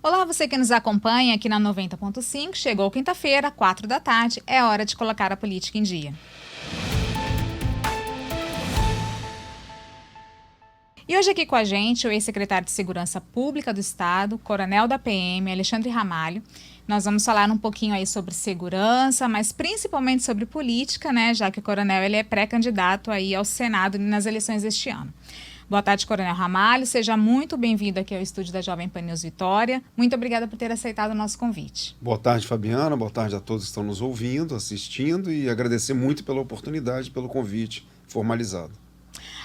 Olá, você que nos acompanha aqui na 90.5, chegou quinta-feira, 4 da tarde, é hora de colocar a política em dia. E hoje aqui com a gente o ex-secretário de Segurança Pública do Estado, coronel da PM, Alexandre Ramalho. Nós vamos falar um pouquinho aí sobre segurança, mas principalmente sobre política, né, já que o coronel ele é pré-candidato aí ao Senado nas eleições deste ano. Boa tarde, Coronel Ramalho. Seja muito bem-vindo aqui ao estúdio da Jovem Pan News Vitória. Muito obrigada por ter aceitado o nosso convite. Boa tarde, Fabiana. Boa tarde a todos que estão nos ouvindo, assistindo e agradecer muito pela oportunidade, pelo convite formalizado.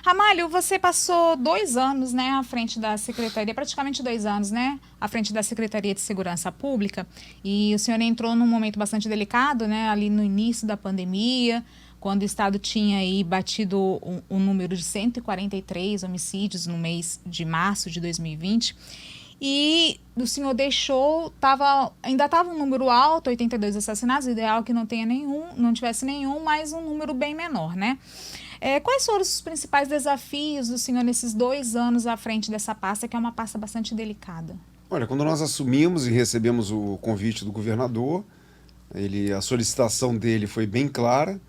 Ramalho, você passou 2 anos, né, à frente da Secretaria, praticamente 2 anos, né, à frente da Secretaria de Segurança Pública, e o senhor entrou num momento bastante delicado, né, ali no início da pandemia, quando o Estado tinha aí batido um número de 143 homicídios no mês de março de 2020, e o senhor deixou, ainda estava um número alto, 82 assassinatos, ideal que não tivesse nenhum, mas um número bem menor, né? Quais foram os principais desafios do senhor nesses 2 anos à frente dessa pasta, que é uma pasta bastante delicada? Olha, quando nós assumimos e recebemos o convite do governador, a solicitação dele foi bem clara,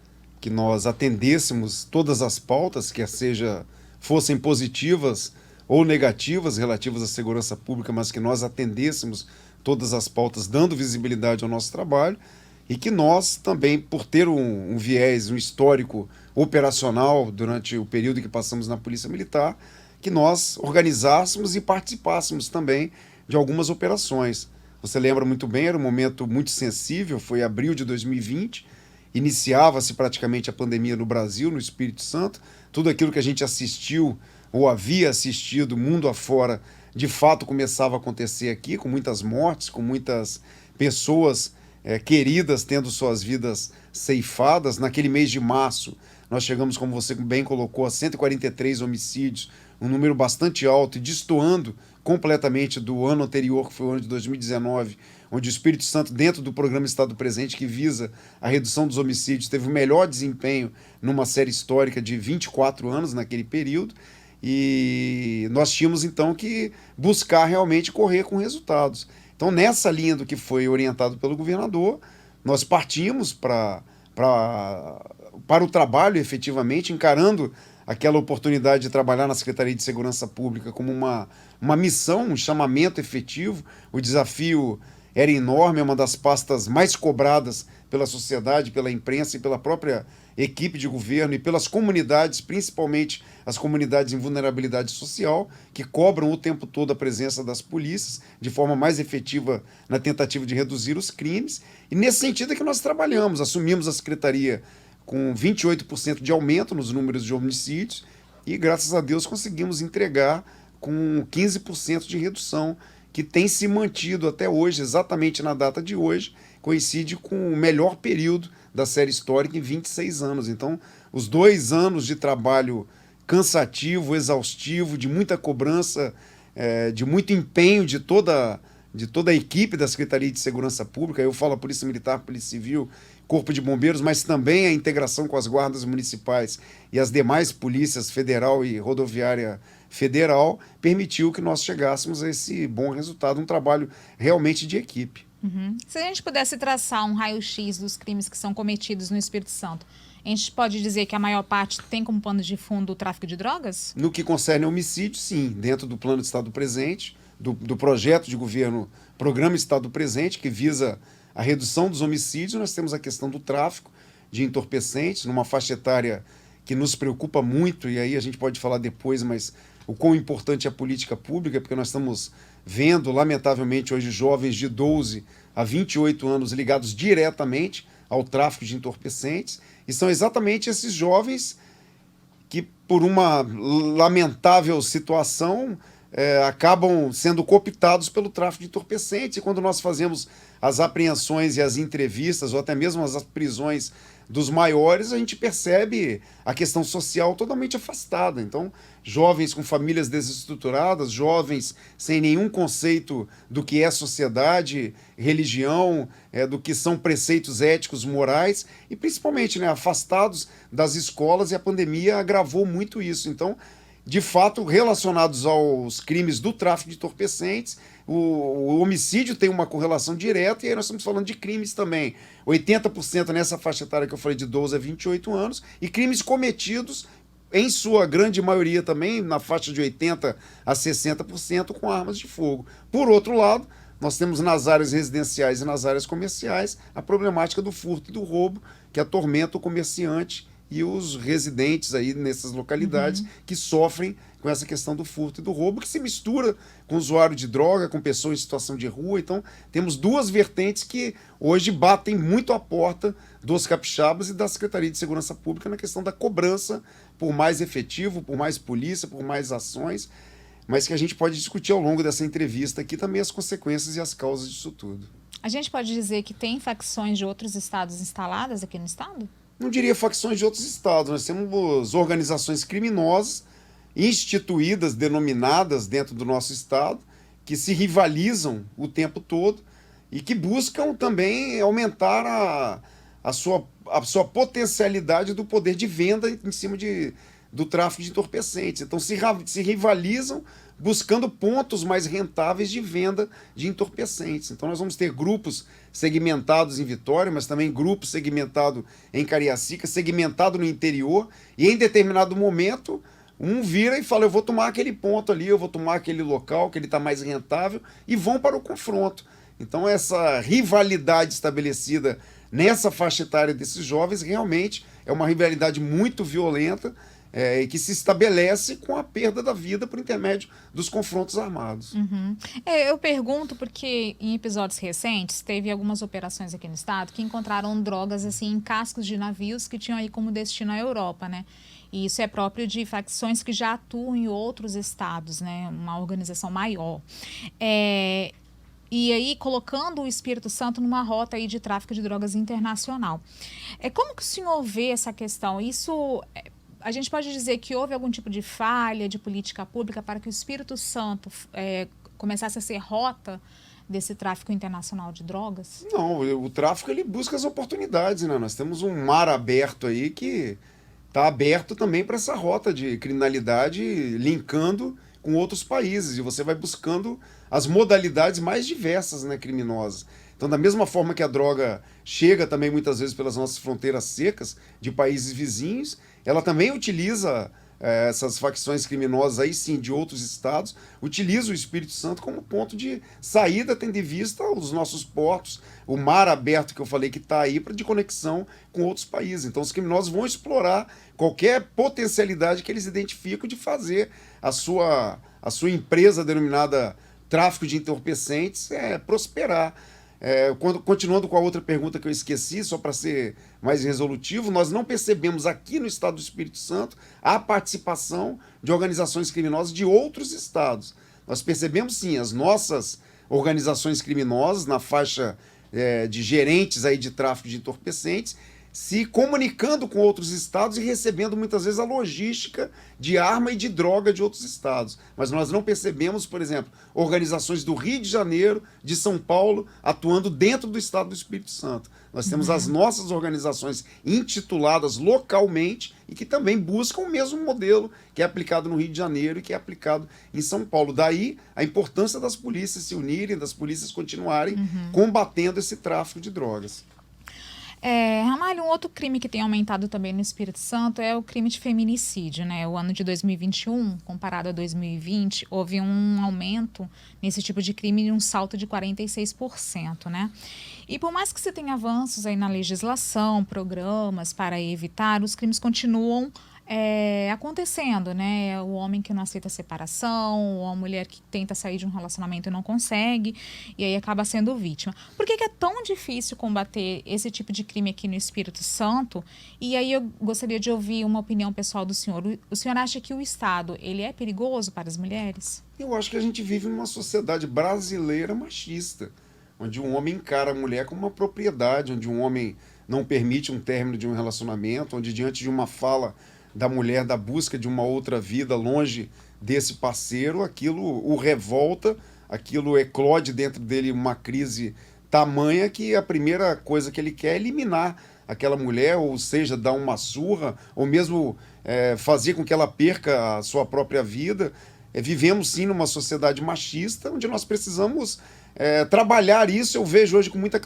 que nós atendêssemos todas as pautas, quer seja fossem positivas ou negativas relativas à segurança pública, mas que nós atendêssemos todas as pautas dando visibilidade ao nosso trabalho e que nós também, por ter um viés, um histórico operacional durante o período que passamos na Polícia Militar, que nós organizássemos e participássemos também de algumas operações. Você lembra muito bem, era um momento muito sensível, foi abril de 2020, iniciava-se praticamente a pandemia no Brasil, no Espírito Santo, tudo aquilo que a gente assistiu ou havia assistido mundo afora, de fato começava a acontecer aqui, com muitas mortes, com muitas pessoas queridas tendo suas vidas ceifadas. Naquele mês de março, nós chegamos, como você bem colocou, a 143 homicídios, um número bastante alto e destoando completamente do ano anterior, que foi o ano de 2019, onde o Espírito Santo, dentro do programa Estado Presente, que visa a redução dos homicídios, teve o melhor desempenho numa série histórica de 24 anos naquele período, e nós tínhamos então que buscar realmente correr com resultados. Então, nessa linha do que foi orientado pelo governador, nós partimos para o trabalho efetivamente, encarando aquela oportunidade de trabalhar na Secretaria de Segurança Pública como uma missão, um chamamento efetivo. O desafio era enorme, é uma das pastas mais cobradas pela sociedade, pela imprensa e pela própria equipe de governo e pelas comunidades, principalmente as comunidades em vulnerabilidade social, que cobram o tempo todo a presença das polícias de forma mais efetiva na tentativa de reduzir os crimes. E nesse sentido é que nós trabalhamos, assumimos a Secretaria com 28% de aumento nos números de homicídios e, graças a Deus, conseguimos entregar com 15% de redução, que tem se mantido até hoje, exatamente na data de hoje, coincide com o melhor período da série histórica em 26 anos. Então, os 2 anos de trabalho cansativo, exaustivo, de muita cobrança, de muito empenho de toda a equipe da Secretaria de Segurança Pública, eu falo a Polícia Militar, Polícia Civil, Corpo de Bombeiros, mas também a integração com as guardas municipais e as demais polícias federal e rodoviária federal, permitiu que nós chegássemos a esse bom resultado, um trabalho realmente de equipe. Uhum. Se a gente pudesse traçar um raio-x dos crimes que são cometidos no Espírito Santo, a gente pode dizer que a maior parte tem como pano de fundo o tráfico de drogas? No que concerne homicídio, sim, dentro do Plano de Estado Presente, do projeto de governo Programa Estado Presente, que visa a redução dos homicídios, nós temos a questão do tráfico de entorpecentes, numa faixa etária que nos preocupa muito, e aí a gente pode falar depois, mas o quão importante é a política pública, porque nós estamos vendo, lamentavelmente, hoje jovens de 12 a 28 anos ligados diretamente ao tráfico de entorpecentes, e são exatamente esses jovens que, por uma lamentável situação, acabam sendo cooptados pelo tráfico de entorpecentes, e quando nós fazemos as apreensões e as entrevistas, ou até mesmo as prisões dos maiores, a gente percebe a questão social totalmente afastada. Então, jovens com famílias desestruturadas, jovens sem nenhum conceito do que é sociedade, religião, do que são preceitos éticos, morais, e principalmente, né, afastados das escolas, e a pandemia agravou muito isso. Então, de fato, relacionados aos crimes do tráfico de entorpecentes, o homicídio tem uma correlação direta, e aí nós estamos falando de crimes também. 80% nessa faixa etária que eu falei de 12 a 28 anos, e crimes cometidos, em sua grande maioria também, na faixa de 80 a 60%, com armas de fogo. Por outro lado, nós temos nas áreas residenciais e nas áreas comerciais a problemática do furto e do roubo, que atormenta o comerciante e os residentes aí nessas localidades que sofrem com essa questão do furto e do roubo, que se mistura com usuário de droga, com pessoas em situação de rua. Então, temos duas vertentes que hoje batem muito à porta dos capixabas e da Secretaria de Segurança Pública na questão da cobrança por mais efetivo, por mais polícia, por mais ações, mas que a gente pode discutir ao longo dessa entrevista aqui também as consequências e as causas disso tudo. A gente pode dizer que tem facções de outros estados instaladas aqui no estado? Não diria facções de outros estados, nós temos organizações criminosas instituídas, denominadas dentro do nosso estado, que se rivalizam o tempo todo e que buscam também aumentar a sua potencialidade do poder de venda em cima do tráfico de entorpecentes. Então se rivalizam buscando pontos mais rentáveis de venda de entorpecentes. Então nós vamos ter grupos segmentados em Vitória, mas também grupos segmentados em Cariacica, segmentado no interior, e em determinado momento um vira e fala, eu vou tomar aquele ponto ali, eu vou tomar aquele local que ele está mais rentável, e vão para o confronto. Então essa rivalidade estabelecida nessa faixa etária desses jovens realmente é uma rivalidade muito violenta, e que se estabelece com a perda da vida por intermédio dos confrontos armados. Eu pergunto porque em episódios recentes teve algumas operações aqui no estado que encontraram drogas assim em cascos de navios que tinham aí como destino a Europa, né? E isso é próprio de facções que já atuam em outros estados, né? Uma organização maior. E aí colocando o Espírito Santo numa rota aí de tráfico de drogas internacional. Como que o senhor vê essa questão? Isso... A gente pode dizer que houve algum tipo de falha de política pública para que o Espírito Santo começasse a ser rota desse tráfico internacional de drogas? Não, o tráfico ele busca as oportunidades, né? Nós temos um mar aberto aí que está aberto também para essa rota de criminalidade, linkando com outros países, e você vai buscando as modalidades mais diversas, né, criminosas. Então, da mesma forma que a droga chega também muitas vezes pelas nossas fronteiras secas de países vizinhos, ela também utiliza essas facções criminosas aí sim de outros estados, utiliza o Espírito Santo como ponto de saída, tendo em vista os nossos portos, o mar aberto que eu falei que está aí de conexão com outros países. Então os criminosos vão explorar qualquer potencialidade que eles identificam de fazer a sua empresa denominada tráfico de entorpecentes prosperar. Continuando com a outra pergunta que eu esqueci, só para ser mais resolutivo, nós não percebemos aqui no estado do Espírito Santo a participação de organizações criminosas de outros estados. Nós percebemos sim as nossas organizações criminosas na faixa de gerentes aí de tráfico de entorpecentes, se comunicando com outros estados e recebendo muitas vezes a logística de arma e de droga de outros estados. Mas nós não percebemos, por exemplo, organizações do Rio de Janeiro, de São Paulo, atuando dentro do estado do Espírito Santo. Nós temos as nossas organizações intituladas localmente e que também buscam o mesmo modelo que é aplicado no Rio de Janeiro e que é aplicado em São Paulo. Daí a importância das polícias se unirem, das polícias continuarem combatendo esse tráfico de drogas. Ramalho, um outro crime que tem aumentado também no Espírito Santo é o crime de feminicídio, né? O ano de 2021, comparado a 2020, houve um aumento nesse tipo de crime de um salto de 46%, né? E por mais que se tenha avanços aí na legislação, programas para evitar, os crimes continuam acontecendo, né? O homem que não aceita a separação, ou a mulher que tenta sair de um relacionamento e não consegue, e aí acaba sendo vítima. Por que é tão difícil combater esse tipo de crime aqui no Espírito Santo? E aí eu gostaria de ouvir uma opinião pessoal do senhor. O senhor acha que o Estado, ele é perigoso para as mulheres? Eu acho que a gente vive numa sociedade brasileira machista, onde um homem encara a mulher como uma propriedade, onde um homem não permite um término de um relacionamento, onde diante de uma fala da mulher, da busca de uma outra vida longe desse parceiro, aquilo o revolta, aquilo eclode dentro dele uma crise tamanha que a primeira coisa que ele quer é eliminar aquela mulher, ou seja, dar uma surra, ou mesmo fazer com que ela perca a sua própria vida. vivemos sim numa sociedade machista, onde nós precisamos trabalhar isso. Eu vejo hoje com muita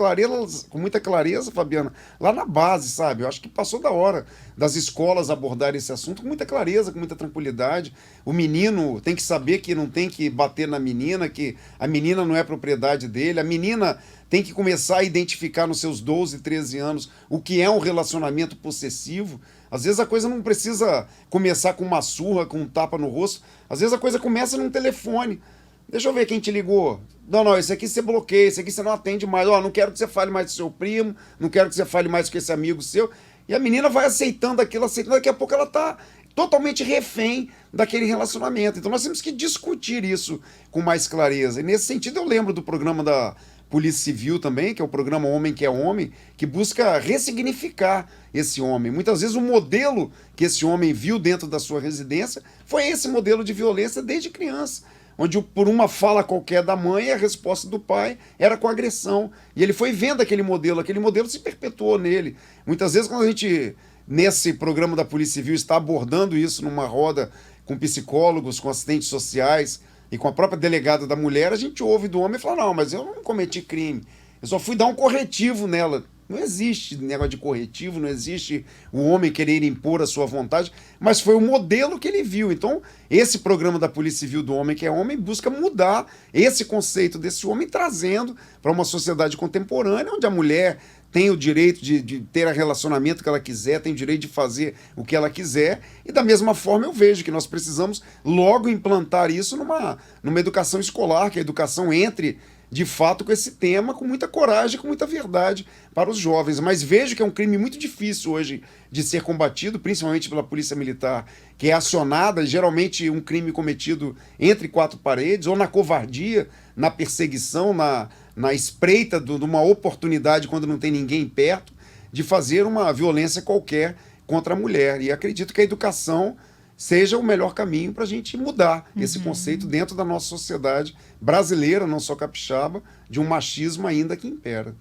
clareza, Fabiana, lá na base, sabe? Eu acho que passou da hora das escolas abordarem esse assunto com muita clareza, com muita tranquilidade. O menino tem que saber que não tem que bater na menina, que a menina não é propriedade dele, a menina tem que começar a identificar nos seus 12, 13 anos o que é um relacionamento possessivo. Às vezes a coisa não precisa começar com uma surra, com um tapa no rosto. Às vezes a coisa começa num telefone. Deixa eu ver quem te ligou. Não, esse aqui você bloqueia, esse aqui você não atende mais. Não quero que você fale mais do seu primo, não quero que você fale mais com esse amigo seu. E a menina vai aceitando aquilo, daqui a pouco ela está totalmente refém daquele relacionamento. Então nós temos que discutir isso com mais clareza. E nesse sentido eu lembro do programa da Polícia Civil também, que é o programa Homem que é Homem, que busca ressignificar esse homem. Muitas vezes o modelo que esse homem viu dentro da sua residência foi esse modelo de violência desde criança, onde por uma fala qualquer da mãe, a resposta do pai era com agressão. E ele foi vendo aquele modelo se perpetuou nele. Muitas vezes quando a gente, nesse programa da Polícia Civil, está abordando isso numa roda com psicólogos, com assistentes sociais, e com a própria delegada da mulher, a gente ouve do homem e fala, não, mas eu não cometi crime, eu só fui dar um corretivo nela. Não existe negócio de corretivo, não existe o homem querer impor a sua vontade, mas foi o modelo que ele viu. Então, esse programa da Polícia Civil do Homem que é Homem busca mudar esse conceito desse homem, trazendo para uma sociedade contemporânea, onde a mulher tem o direito de ter o relacionamento que ela quiser, tem o direito de fazer o que ela quiser, e da mesma forma eu vejo que nós precisamos logo implantar isso numa educação escolar, que a educação entre de fato com esse tema, com muita coragem, com muita verdade para os jovens. Mas vejo que é um crime muito difícil hoje de ser combatido, principalmente pela Polícia Militar, que é acionada, geralmente um crime cometido entre quatro paredes, ou na covardia, na perseguição, na espreita de uma oportunidade quando não tem ninguém perto, de fazer uma violência qualquer contra a mulher. E acredito que a educação seja o melhor caminho para a gente mudar esse conceito dentro da nossa sociedade brasileira, não só capixaba, de um machismo ainda que impera.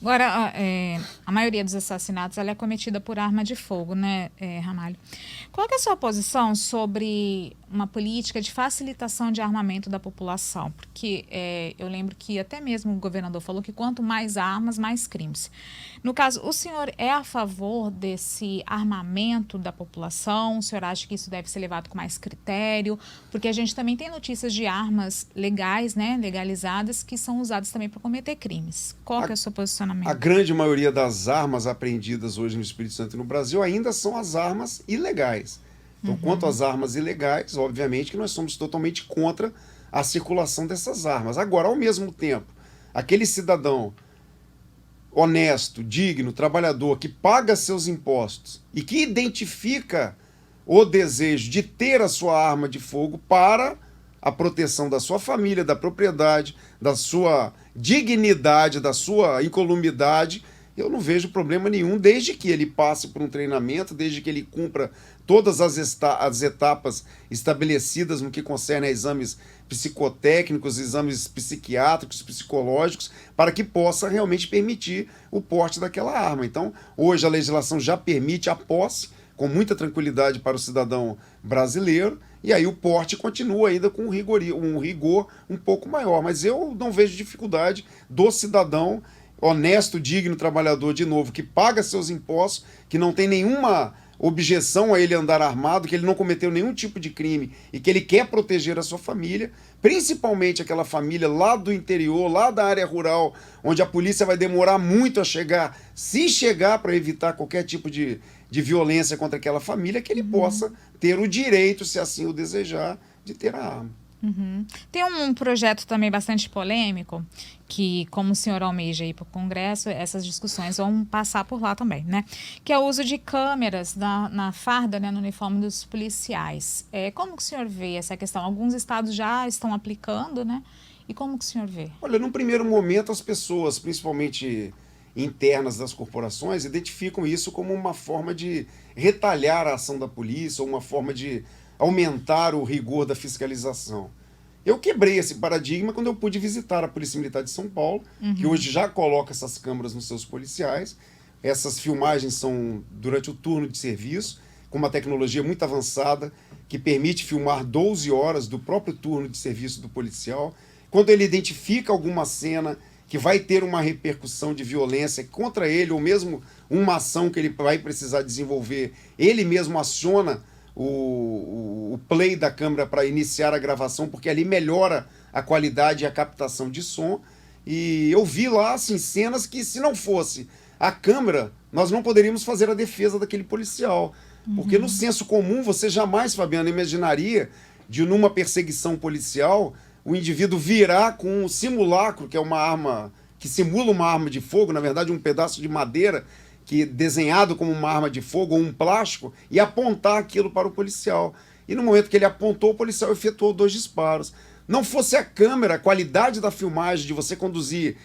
Agora, a maioria dos assassinatos ela é cometida por arma de fogo, né, Ramalho? Qual que é a sua posição sobre uma política de facilitação de armamento da população? Porque eu lembro que até mesmo o governador falou que quanto mais armas, mais crimes. No caso, o senhor é a favor desse armamento da população? O senhor acha que isso deve ser levado com mais critério? Porque a gente também tem notícias de armas legais, né, legalizadas, que são usadas também para cometer crimes. Qual que é o seu posicionamento? A grande maioria das armas apreendidas hoje no Espírito Santo e no Brasil ainda são as armas ilegais. Então, quanto às armas ilegais, obviamente que nós somos totalmente contra a circulação dessas armas. Agora, ao mesmo tempo, aquele cidadão honesto, digno, trabalhador, que paga seus impostos e que identifica o desejo de ter a sua arma de fogo para a proteção da sua família, da propriedade, da sua dignidade, da sua incolumidade, eu não vejo problema nenhum, desde que ele passe por um treinamento, desde que ele cumpra todas as etapas estabelecidas no que concerne a exames psicotécnicos, exames psiquiátricos, psicológicos, para que possa realmente permitir o porte daquela arma. Então, hoje a legislação já permite a posse, com muita tranquilidade para o cidadão brasileiro, e aí o porte continua ainda com um rigor um pouco maior. Mas eu não vejo dificuldade do cidadão honesto, digno, trabalhador, de novo, que paga seus impostos, que não tem nenhuma objeção a ele andar armado, que ele não cometeu nenhum tipo de crime e que ele quer proteger a sua família, principalmente aquela família lá do interior, lá da área rural, onde a polícia vai demorar muito a chegar, se chegar, para evitar qualquer tipo de violência contra aquela família, que ele possa ter o direito, se assim o desejar, de ter a arma. Tem um projeto também bastante polêmico, que como o senhor almeja ir para o Congresso, essas discussões vão passar por lá também, né? Que é o uso de câmeras na farda, né, no uniforme dos policiais. Como que o senhor vê essa questão? Alguns estados já estão aplicando, né? E como que o senhor vê? Olha, num primeiro momento as pessoas, principalmente internas das corporações, identificam isso como uma forma de retalhar a ação da polícia, ou uma forma de aumentar o rigor da fiscalização. Eu quebrei esse paradigma quando eu pude visitar a Polícia Militar de São Paulo, que hoje já coloca essas câmeras nos seus policiais. Essas filmagens são durante o turno de serviço, com uma tecnologia muito avançada, que permite filmar 12 horas do próprio turno de serviço do policial. Quando ele identifica alguma cena que vai ter uma repercussão de violência contra ele, ou mesmo uma ação que ele vai precisar desenvolver, ele mesmo aciona o play da câmera para iniciar a gravação, porque ali melhora a qualidade e a captação de som. E eu vi lá assim, cenas que, se não fosse a câmera, nós não poderíamos fazer a defesa daquele policial. Porque no senso comum, você jamais, Fabiana, imaginaria de, numa perseguição policial, o indivíduo virar com um simulacro, que é uma arma, que simula uma arma de fogo, na verdade um pedaço de madeira que desenhado como uma arma de fogo ou um plástico, e apontar aquilo para o policial. E no momento que ele apontou, o policial efetuou 2 disparos. Não fosse a câmera, a qualidade da filmagem, de você conseguir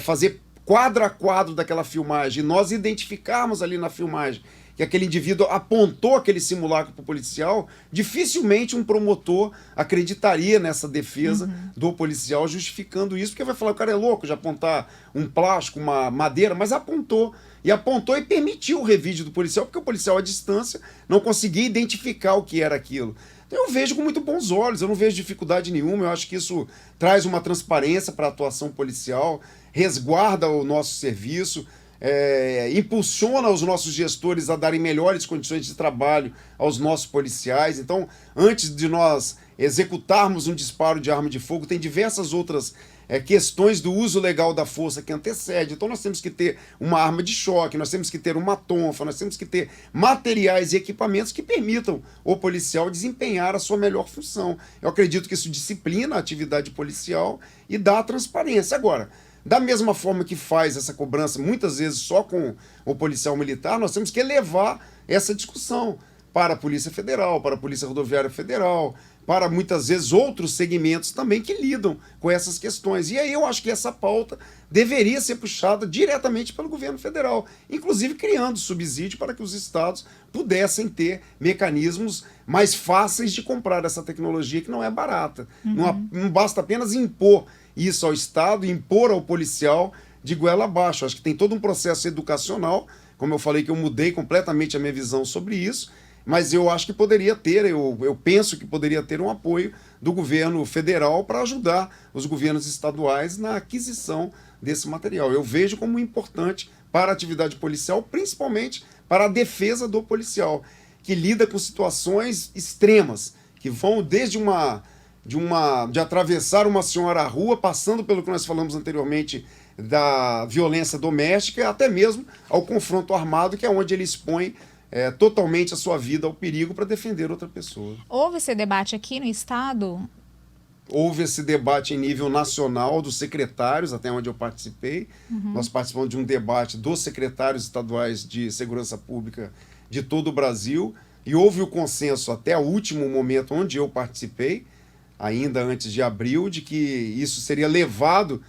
fazer quadro a quadro daquela filmagem, e nós identificarmos ali na filmagem que aquele indivíduo apontou aquele simulacro para o policial, dificilmente um promotor acreditaria nessa defesa do policial, justificando isso, porque vai falar, o cara é louco de apontar um plástico, uma madeira, mas apontou. E apontou e permitiu o revide do policial, porque o policial à distância não conseguia identificar o que era aquilo. Então eu vejo com muito bons olhos, eu não vejo dificuldade nenhuma, eu acho que isso traz uma transparência para a atuação policial, resguarda o nosso serviço, impulsiona os nossos gestores a darem melhores condições de trabalho aos nossos policiais. Então, antes de nós executarmos um disparo de arma de fogo, tem diversas outras questões do uso legal da força que antecede. Então nós temos que ter uma arma de choque, nós temos que ter uma tonfa, nós temos que ter materiais e equipamentos que permitam o policial desempenhar a sua melhor função. Eu acredito que isso disciplina a atividade policial e dá a transparência. Agora, da mesma forma que faz essa cobrança, muitas vezes só com o policial militar, nós temos que elevar essa discussão para a Polícia Federal, para a Polícia Rodoviária Federal, para muitas vezes outros segmentos também que lidam com essas questões. E aí eu acho que essa pauta deveria ser puxada diretamente pelo governo federal, inclusive criando subsídio para que os estados pudessem ter mecanismos mais fáceis de comprar essa tecnologia, que não é barata. Não basta apenas impor isso ao estado, impor ao policial de goela abaixo. Acho que tem todo um processo educacional, como eu falei que eu mudei completamente a minha visão sobre isso, mas eu acho que poderia ter, eu penso que poderia ter um apoio do governo federal para ajudar os governos estaduais na aquisição desse material. Eu vejo como importante para a atividade policial, principalmente para a defesa do policial, que lida com situações extremas, que vão desde de atravessar uma senhora à rua, passando pelo que nós falamos anteriormente da violência doméstica, até mesmo ao confronto armado, que é onde ele expõe totalmente a sua vida ao perigo para defender outra pessoa. Houve esse debate aqui no estado? Houve esse debate em nível nacional dos secretários, até onde eu participei. Nós participamos de um debate dos secretários estaduais de segurança pública de todo o Brasil, e houve o consenso até o último momento onde eu participei, ainda antes de abril, de que isso seria levado,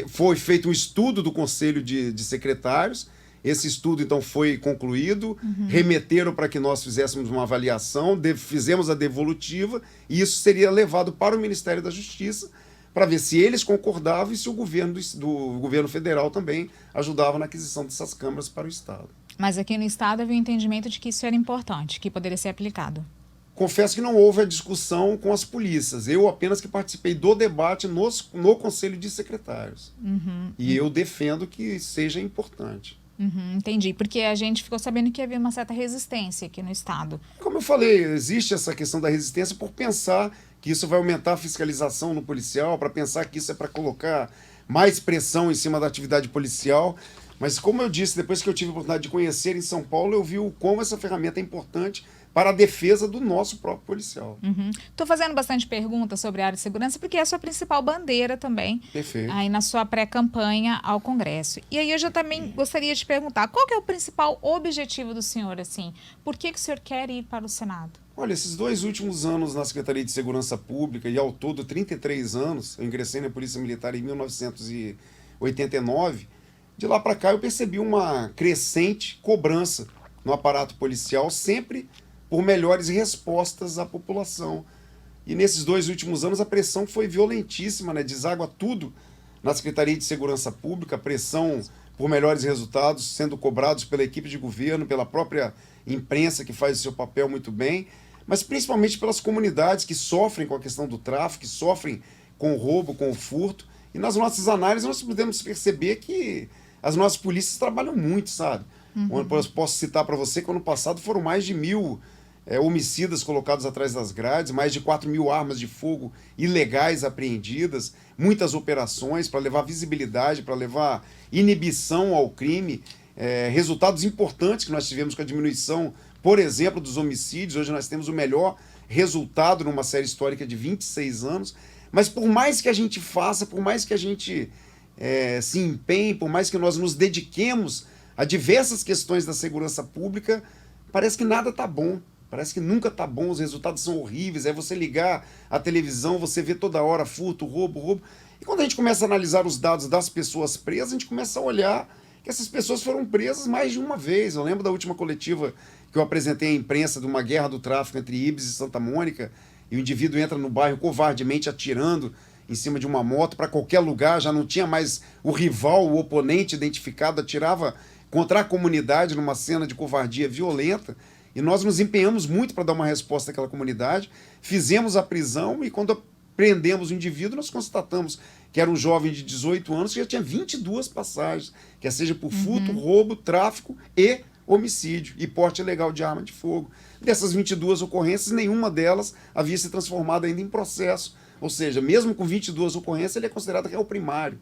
foi feito um estudo do Conselho de Secretários. Esse estudo, então, foi concluído, remeteram para que nós fizéssemos uma avaliação, fizemos a devolutiva, e isso seria levado para o Ministério da Justiça, para ver se eles concordavam e se o governo do governo federal também ajudava na aquisição dessas câmaras para o Estado. Mas aqui no estado havia o entendimento de que isso era importante, que poderia ser aplicado. Confesso que não houve a discussão com as polícias. Eu apenas que participei do debate no Conselho de Secretários. E eu defendo que seja importante. Entendi, porque a gente ficou sabendo que havia uma certa resistência aqui no estado. Como eu falei, existe essa questão da resistência por pensar que isso vai aumentar a fiscalização no policial, para pensar que isso é para colocar mais pressão em cima da atividade policial. Mas como eu disse, depois que eu tive a oportunidade de conhecer em São Paulo, eu vi o como essa ferramenta é importante para a defesa do nosso próprio policial. Estou fazendo bastante perguntas sobre a área de segurança, porque é a sua principal bandeira também. Perfeito. Aí na sua pré-campanha ao Congresso. E aí eu já também gostaria de perguntar, qual que é o principal objetivo do senhor, assim? Por que o senhor quer ir para o Senado? Olha, esses 2 últimos anos na Secretaria de Segurança Pública, e ao todo 33 anos, eu ingressei na Polícia Militar em 1989, de lá para cá eu percebi uma crescente cobrança no aparato policial, sempre por melhores respostas à população. E nesses 2 últimos anos a pressão foi violentíssima, né? Deságua tudo na Secretaria de Segurança Pública, pressão por melhores resultados, sendo cobrados pela equipe de governo, pela própria imprensa que faz o seu papel muito bem, mas principalmente pelas comunidades que sofrem com a questão do tráfico, que sofrem com o roubo, com o furto. E nas nossas análises nós podemos perceber que as nossas polícias trabalham muito, sabe? Eu posso citar para você que ano passado foram mais de 1.000 homicidas colocados atrás das grades, mais de 4.000 armas de fogo ilegais apreendidas, muitas operações para levar visibilidade, para levar inibição ao crime, resultados importantes que nós tivemos com a diminuição, por exemplo, dos homicídios. Hoje nós temos o melhor resultado numa série histórica de 26 anos, mas por mais que a gente faça, por mais que a gente se empenhe, por mais que nós nos dediquemos a diversas questões da segurança pública, parece que nada está bom. Parece que nunca tá bom, os resultados são horríveis. É você ligar a televisão, você vê toda hora furto, roubo. E quando a gente começa a analisar os dados das pessoas presas, a gente começa a olhar que essas pessoas foram presas mais de uma vez. Eu lembro da última coletiva que eu apresentei à imprensa de uma guerra do tráfico entre Ibis e Santa Mônica, e o indivíduo entra no bairro covardemente atirando em cima de uma moto para qualquer lugar, já não tinha mais o rival, o oponente identificado, atirava contra a comunidade numa cena de covardia violenta. E nós nos empenhamos muito para dar uma resposta àquela comunidade, fizemos a prisão e quando prendemos o indivíduo, nós constatamos que era um jovem de 18 anos que já tinha 22 passagens, quer seja por furto, roubo, tráfico e homicídio e porte ilegal de arma de fogo. Dessas 22 ocorrências, nenhuma delas havia se transformado ainda em processo. Ou seja, mesmo com 22 ocorrências, ele é considerado réu primário.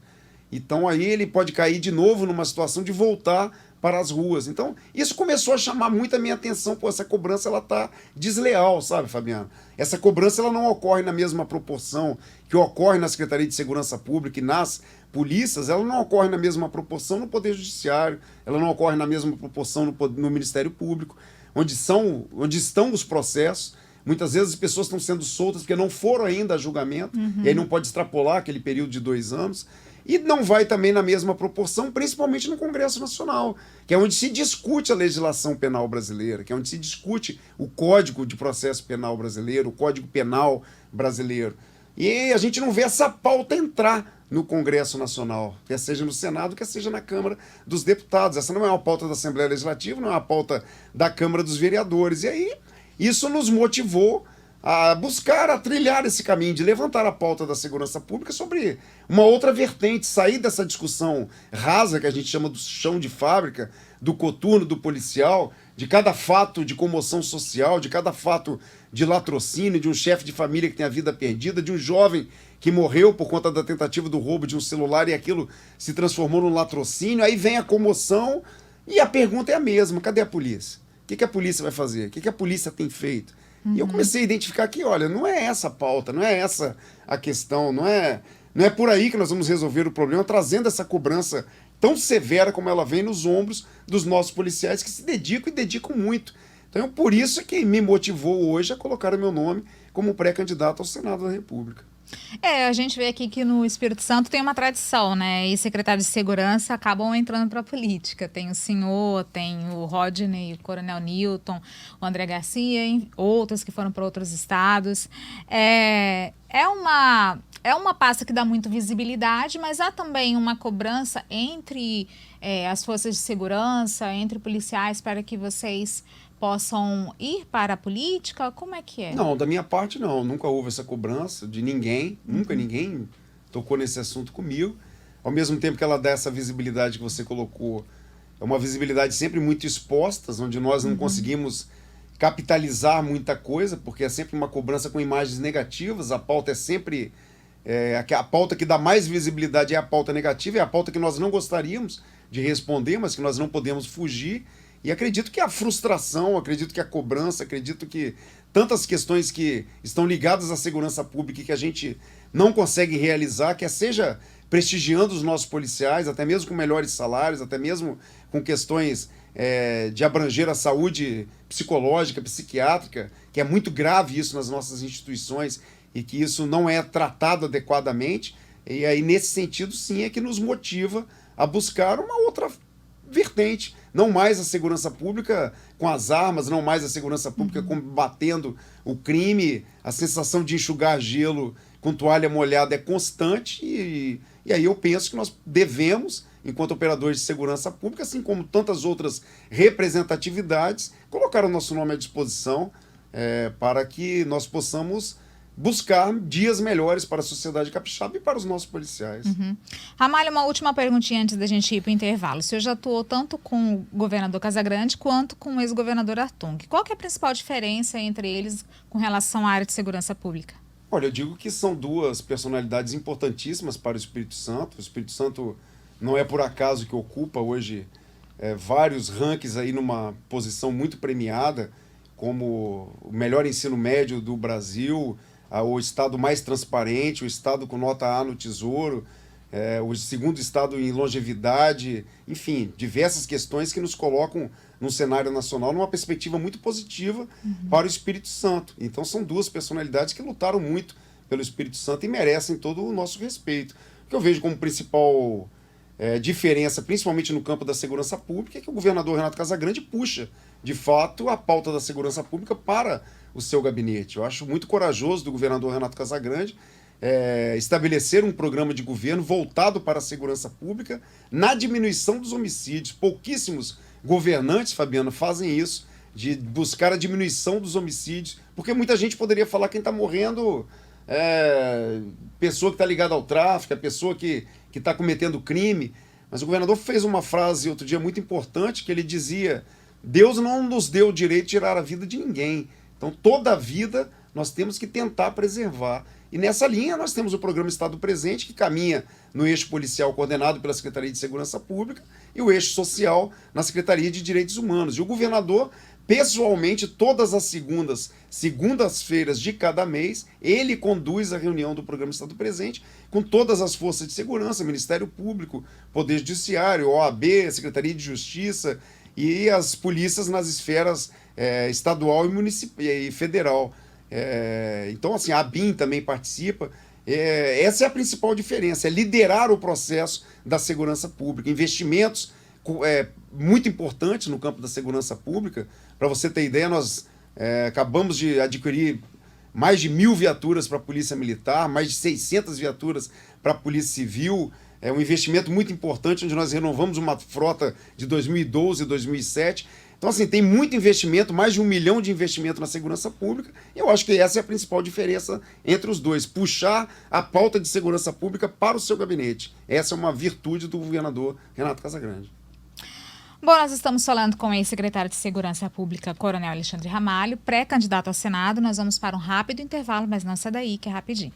Então aí ele pode cair de novo numa situação de voltar para as ruas. Então, isso começou a chamar muito a minha atenção. Pô, essa cobrança ela tá desleal, sabe, Fabiano? Essa cobrança ela não ocorre na mesma proporção que ocorre na Secretaria de Segurança Pública e nas polícias, ela não ocorre na mesma proporção no Poder Judiciário, ela não ocorre na mesma proporção no Ministério Público, onde estão os processos. Muitas vezes as pessoas estão sendo soltas porque não foram ainda a julgamento, e aí não pode extrapolar aquele período de 2 anos. E não vai também na mesma proporção, principalmente no Congresso Nacional, que é onde se discute a legislação penal brasileira, que é onde se discute o Código de Processo Penal brasileiro, o Código Penal brasileiro. E a gente não vê essa pauta entrar no Congresso Nacional, quer seja no Senado, quer seja na Câmara dos Deputados. Essa não é uma pauta da Assembleia Legislativa, não é uma pauta da Câmara dos Vereadores. E aí, isso nos motivou a buscar, a trilhar esse caminho, de levantar a pauta da segurança pública sobre uma outra vertente, sair dessa discussão rasa que a gente chama do chão de fábrica, do coturno, do policial, de cada fato de comoção social, de cada fato de latrocínio, de um chefe de família que tem a vida perdida, de um jovem que morreu por conta da tentativa do roubo de um celular e aquilo se transformou num latrocínio. Aí vem a comoção e a pergunta é a mesma: cadê a polícia? O que a polícia vai fazer? O que a polícia tem feito? E eu comecei a identificar que, olha, não é essa a pauta, não é essa a questão, não é por aí que nós vamos resolver o problema, trazendo essa cobrança tão severa como ela vem nos ombros dos nossos policiais que se dedicam e dedicam muito. Então, por isso que me motivou hoje a colocar o meu nome como pré-candidato ao Senado da República. A gente vê aqui que no Espírito Santo tem uma tradição, né? E secretários de segurança acabam entrando para a política. Tem o senhor, tem o Rodney, o Coronel Newton, o André Garcia, outros que foram para outros estados. É uma pasta que dá muito visibilidade, mas há também uma cobrança entre as forças de segurança, entre policiais, para que vocês possam ir para a política? Como é que é? Não, da minha parte não. Nunca houve essa cobrança de ninguém. Nunca ninguém tocou nesse assunto comigo. Ao mesmo tempo que ela dá essa visibilidade que você colocou, é uma visibilidade sempre muito exposta, onde nós não conseguimos capitalizar muita coisa, porque é sempre uma cobrança com imagens negativas. A pauta é sempre... a pauta que dá mais visibilidade é a pauta negativa, é a pauta que nós não gostaríamos de responder, mas que nós não podemos fugir. E acredito que a frustração, acredito que a cobrança, acredito que tantas questões que estão ligadas à segurança pública e que a gente não consegue realizar, quer seja prestigiando os nossos policiais, até mesmo com melhores salários, até mesmo com questões de abranger a saúde psicológica, psiquiátrica, que é muito grave isso nas nossas instituições e que isso não é tratado adequadamente. E aí, nesse sentido, sim, é que nos motiva a buscar uma outra vertente, não mais a segurança pública com as armas, não mais a segurança pública combatendo o crime. A sensação de enxugar gelo com toalha molhada é constante e aí eu penso que nós devemos enquanto operadores de segurança pública, assim como tantas outras representatividades, colocaram nosso nome à disposição para que nós possamos buscar dias melhores para a sociedade capixaba e para os nossos policiais. Ramalho, uma última perguntinha antes da gente ir para o intervalo. O senhor já atuou tanto com o governador Casagrande quanto com o ex-governador Artung. Qual que é a principal diferença entre eles com relação à área de segurança pública? Olha, eu digo que são duas personalidades importantíssimas para o Espírito Santo. O Espírito Santo não é por acaso que ocupa hoje vários rankings aí numa posição muito premiada, como o melhor ensino médio do Brasil, o estado mais transparente, o estado com nota A no Tesouro, o segundo estado em longevidade, enfim, diversas questões que nos colocam no cenário nacional numa perspectiva muito positiva para o Espírito Santo. Então são duas personalidades que lutaram muito pelo Espírito Santo e merecem todo o nosso respeito. O que eu vejo como principal diferença, principalmente no campo da segurança pública, é que o governador Renato Casagrande puxa, de fato, a pauta da segurança pública para o seu gabinete. Eu acho muito corajoso do governador Renato Casagrande estabelecer um programa de governo voltado para a segurança pública na diminuição dos homicídios. Pouquíssimos governantes, Fabiano, fazem isso, de buscar a diminuição dos homicídios, porque muita gente poderia falar quem está morrendo pessoa que está ligada ao tráfico, a pessoa que está cometendo crime. Mas o governador fez uma frase outro dia muito importante, que ele dizia: Deus não nos deu o direito de tirar a vida de ninguém. Então toda a vida nós temos que tentar preservar. E nessa linha nós temos o programa Estado Presente, que caminha no eixo policial coordenado pela Secretaria de Segurança Pública e o eixo social na Secretaria de Direitos Humanos. E o governador, pessoalmente, todas as segundas-feiras de cada mês, ele conduz a reunião do programa Estado Presente com todas as forças de segurança, Ministério Público, Poder Judiciário, OAB, Secretaria de Justiça e as polícias nas esferas estadual e federal. Então, assim, a ABIN também participa. Essa é a principal diferença, é liderar o processo da segurança pública. Investimentos muito importantes no campo da segurança pública. Para você ter ideia, nós acabamos de adquirir mais de 1.000 viaturas para a Polícia Militar, mais de 600 viaturas para a Polícia Civil. É um investimento muito importante, onde nós renovamos uma frota de 2012 e 2007. Então, assim, tem muito investimento, mais de 1 milhão de investimento na segurança pública, e eu acho que essa é a principal diferença entre os dois, puxar a pauta de segurança pública para o seu gabinete. Essa é uma virtude do governador Renato Casagrande. Bom, nós estamos falando com o ex-secretário de Segurança Pública, Coronel Alexandre Ramalho, pré-candidato ao Senado. Nós vamos para um rápido intervalo, mas não sai daí, que é rapidinho.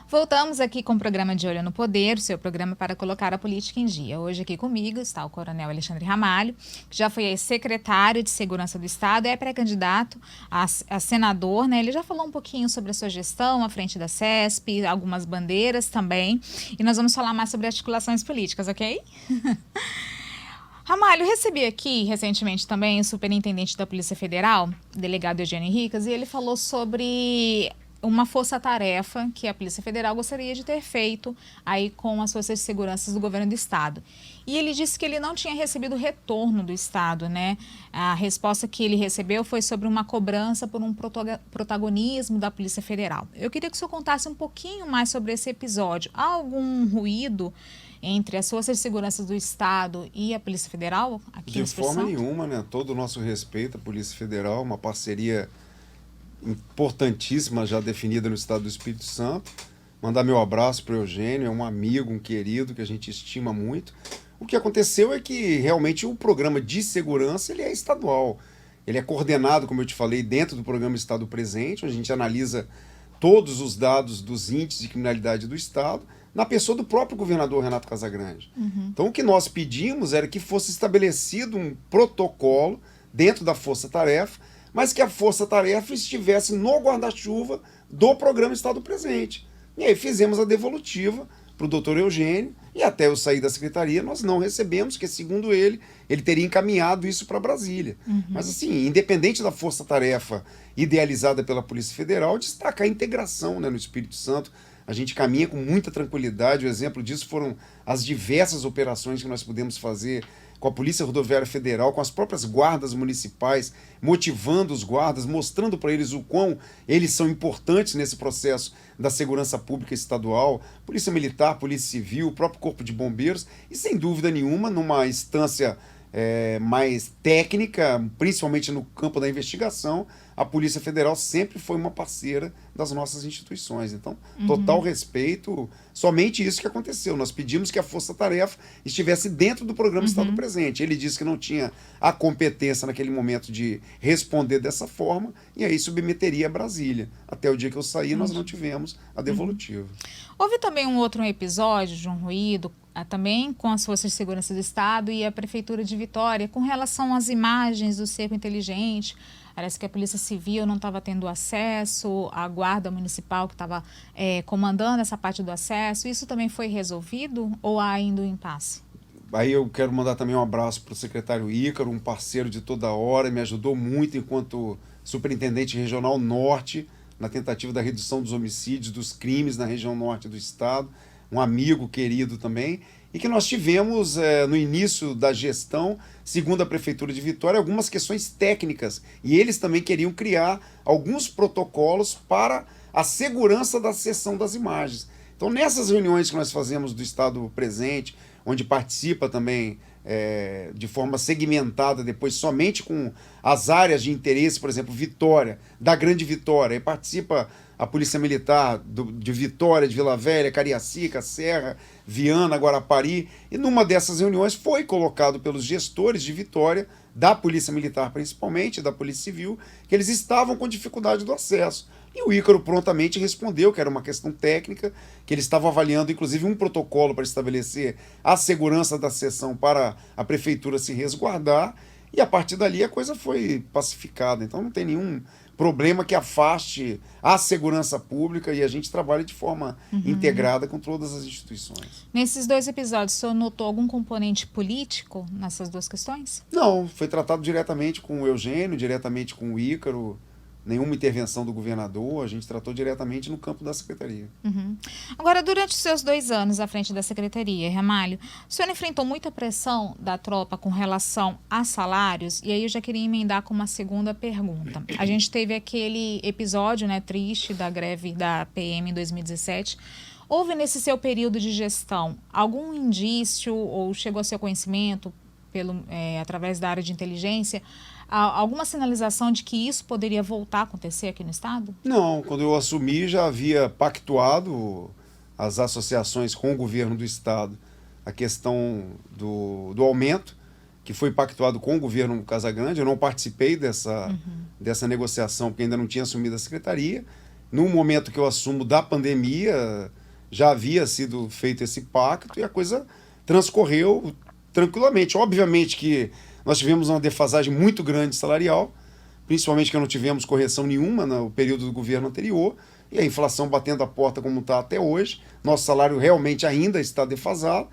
Voltamos aqui com o programa De Olho no Poder, o seu programa para colocar a política em dia. Hoje aqui comigo está o Coronel Alexandre Ramalho, que já foi secretário de Segurança do Estado, é pré-candidato a senador, né? Ele já falou um pouquinho sobre a sua gestão à frente da CESP, algumas bandeiras também, e nós vamos falar mais sobre articulações políticas, ok? Ramalho, recebi aqui recentemente também o superintendente da Polícia Federal, o delegado Eugênio Henriques, e ele falou sobre uma força-tarefa que a Polícia Federal gostaria de ter feito aí com as forças de segurança do governo do Estado. E ele disse que ele não tinha recebido retorno do Estado, né? A resposta que ele recebeu foi sobre uma cobrança por um protagonismo da Polícia Federal. Eu queria que o senhor contasse um pouquinho mais sobre esse episódio. Há algum ruído entre as forças de segurança do Estado e a Polícia Federal aqui no Espírito Santo? De forma nenhuma, né? Todo o nosso respeito à Polícia Federal, uma parceria importantíssima já definida no Estado do Espírito Santo. Mandar meu abraço para o Eugênio, é um amigo, um querido que a gente estima muito. O que aconteceu é que realmente o programa de segurança ele é estadual. Ele é coordenado, como eu te falei, dentro do programa Estado Presente, onde a gente analisa todos os dados dos índices de criminalidade do Estado, na pessoa do próprio governador Renato Casagrande. Então o que nós pedimos era que fosse estabelecido um protocolo dentro da Força-Tarefa, mas que a Força-Tarefa estivesse no guarda-chuva do programa Estado Presente. E aí fizemos a devolutiva para o doutor Eugênio, e até eu sair da secretaria nós não recebemos, porque segundo ele teria encaminhado isso para Brasília. Mas assim, independente da Força-Tarefa idealizada pela Polícia Federal, destaca a integração, né, no Espírito Santo. A gente caminha com muita tranquilidade, o exemplo disso foram as diversas operações que nós pudemos fazer com a Polícia Rodoviária Federal, com as próprias guardas municipais, motivando os guardas, mostrando para eles o quão eles são importantes nesse processo da segurança pública estadual, Polícia Militar, Polícia Civil, o próprio Corpo de Bombeiros, e sem dúvida nenhuma, numa instância mais técnica, principalmente no campo da investigação, a Polícia Federal sempre foi uma parceira das nossas instituições. Então, total respeito, somente isso que aconteceu. Nós pedimos que a Força Tarefa estivesse dentro do programa Estado Presente. Ele disse que não tinha a competência naquele momento de responder dessa forma, e aí submeteria a Brasília. Até o dia que eu saí, nós não tivemos a devolutiva. Houve também um outro episódio de um ruído, também com as Forças de Segurança do Estado e a Prefeitura de Vitória, com relação às imagens do cerco inteligente. Parece que a Polícia Civil não estava tendo acesso, a Guarda Municipal que estava comandando essa parte do acesso. Isso também foi resolvido ou há ainda um impasse? Aí eu quero mandar também um abraço para o secretário Ícaro, um parceiro de toda hora, me ajudou muito enquanto superintendente regional norte, na tentativa da redução dos homicídios, dos crimes na região norte do estado, um amigo querido também, e que nós tivemos no início da gestão, segundo a Prefeitura de Vitória, algumas questões técnicas, e eles também queriam criar alguns protocolos para a segurança da sessão das imagens. Então, nessas reuniões que nós fazemos do Estado Presente, onde participa também de forma segmentada, depois somente com as áreas de interesse, por exemplo, Vitória, da Grande Vitória, e participa a Polícia Militar de Vitória, de Vila Velha, Cariacica, Serra, Viana, Guarapari, e numa dessas reuniões foi colocado pelos gestores de Vitória, da Polícia Militar principalmente, da Polícia Civil, que eles estavam com dificuldade do acesso. E o Ícaro prontamente respondeu que era uma questão técnica, que ele estava avaliando inclusive um protocolo para estabelecer a segurança da sessão para a prefeitura se resguardar, e a partir dali a coisa foi pacificada. Então não tem nenhum problema que afaste a segurança pública, e a gente trabalha de forma integrada com todas as instituições. Nesses dois episódios, o senhor notou algum componente político nessas duas questões? Não, foi tratado diretamente com o Eugênio, diretamente com o Ícaro, nenhuma intervenção do governador, a gente tratou diretamente no campo da secretaria. Agora, durante os seus 2 anos à frente da secretaria, Ramalho, o senhor enfrentou muita pressão da tropa com relação a salários? E aí eu já queria emendar com uma segunda pergunta. A gente teve aquele episódio, né, triste da greve da PM em 2017. Houve nesse seu período de gestão algum indício ou chegou ao seu conhecimento através da área de inteligência, alguma sinalização de que isso poderia voltar a acontecer aqui no estado? Não, quando eu assumi já havia pactuado as associações com o governo do estado a questão do aumento, que foi pactuado com o governo Casagrande. Eu não participei dessa negociação porque ainda não tinha assumido a secretaria. No momento que eu assumo da pandemia, já havia sido feito esse pacto e a coisa transcorreu tranquilamente. Obviamente que nós tivemos uma defasagem muito grande salarial, principalmente que não tivemos correção nenhuma no período do governo anterior, e a inflação batendo a porta como está até hoje. Nosso salário realmente ainda está defasado.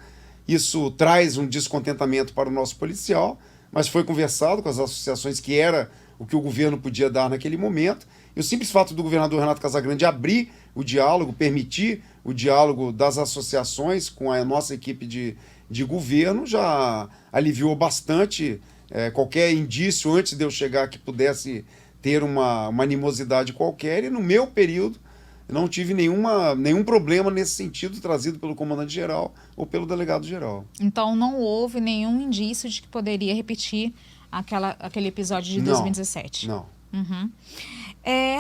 Isso traz um descontentamento para o nosso policial, mas foi conversado com as associações que era o que o governo podia dar naquele momento. E o simples fato do governador Renato Casagrande abrir o diálogo, permitir o diálogo das associações com a nossa equipe de governo, já aliviou bastante qualquer indício antes de eu chegar que pudesse ter uma animosidade qualquer. E no meu período não tive nenhum problema nesse sentido trazido pelo comandante-geral ou pelo delegado-geral. Então não houve nenhum indício de que poderia repetir aquele episódio de 2017? Não.